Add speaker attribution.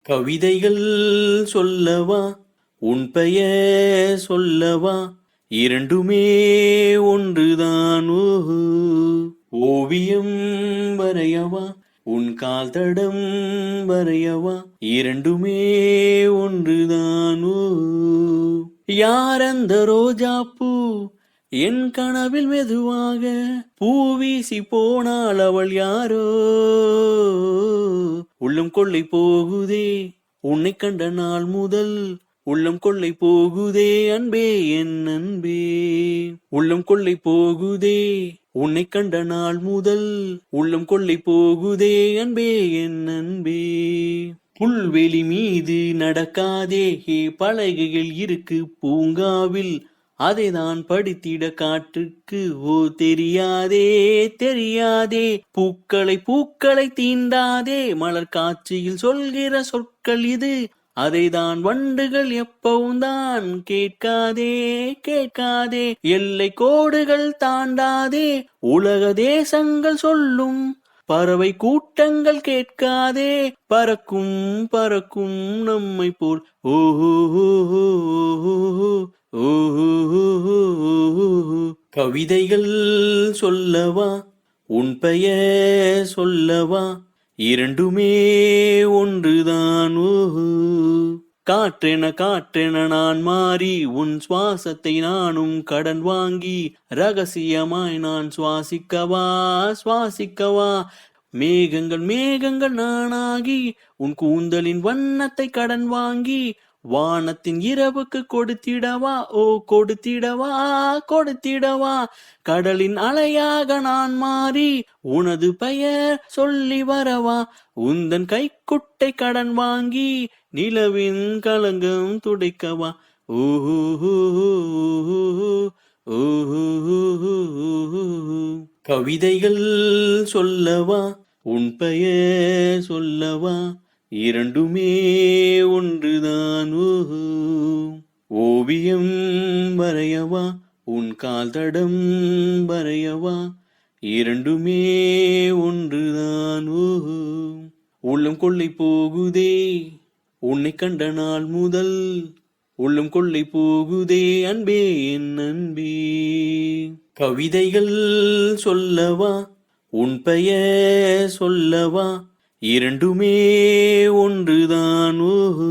Speaker 1: கவிதைகள் சொல்லவா, உன் பெயர் சொல்லவா, இரண்டுமே ஒன்றுதான். ஓஹோ. ஓவியம் வரையவா, உன் கால் தடம் வரையவா, இரண்டுமே ஒன்றுதான். ஓஹோ. யார் அந்த ரோஜா பூ என் கனவில் மெதுவாக பூவீசி போனாள், அவள் யாரோ? உள்ளம் கொள்ளை போகுதே உன்னை கண்ட நாள் முதல், உள்ளம் கொள்ளை போகுதே அன்பே என் அன்பே. உள்ளம் கொள்ளை போகுதே உன்னை கண்ட நாள் முதல், உள்ளம் கொள்ளை போகுதே அன்பே என் அன்பே. புல்வெளி மீது நடக்காதே, பலகைகள் இருக்கு பூங்காவில், அதை நான் படித்திட காற்றுக்கு ஓ தெரியாதே தெரியாதே. பூக்களை தீண்டாதே, மலர் காட்சியில் சொல்கிற சொற்கள் இது, அதை தான் வண்டுகள் எப்பவும் தான் கேட்காதே கேட்காதே. எல்லை கோடுகள் தாண்டாதே, உலக தேசங்கள் சொல்லும் பறவை கூட்டங்கள் கேட்காதே. பறக்கும் பறக்கும் நம்மை போல் ஓஹோ. கவிதைகள் சொல்லவா, உன் பெயர் சொல்லவா, இரண்டுமே ஒன்றுதான். ஓஹோ. காற்றென நான் மாறி, உன் சுவாசத்தை நானும் கடன் வாங்கி, ரகசியமாய் நான் சுவாசிக்கவா. மேகங்கள் நானாகி, உன் கூந்தலின் வண்ணத்தை கடன் வாங்கி, வானத்தின் இரவுக்கு கொடுத்திடவா, ஓ கொடுத்திடவா. கடலின் அலையாக நான் மாறி, உனது பெயர் சொல்லி வரவா, உந்தன் கைக்குட்டை கடன் வாங்கி, நிலவின் கலங்கம் துடைக்கவா. ஓஹோ. கவிதைகள் சொல்லவா, உன் பெயர் சொல்லவா, இரண்டுமே ஒன்றுதான். ஓஹோ. ஓவியம் வரையவா, உன் கால் தடம் வரையவா, இரண்டுமே ஒன்றுதான். ஓஹோ. உள்ளம் கொள்ளை போகுதே உன்னை கண்ட நாள் முதல், உள்ளம் கொள்ளை போகுதே அன்பே என் அன்பே. கவிதைகள் சொல்லவா, உன் பெயர் சொல்லவா, இரண்டுமே ஒன்றுதான். ஓஹோ.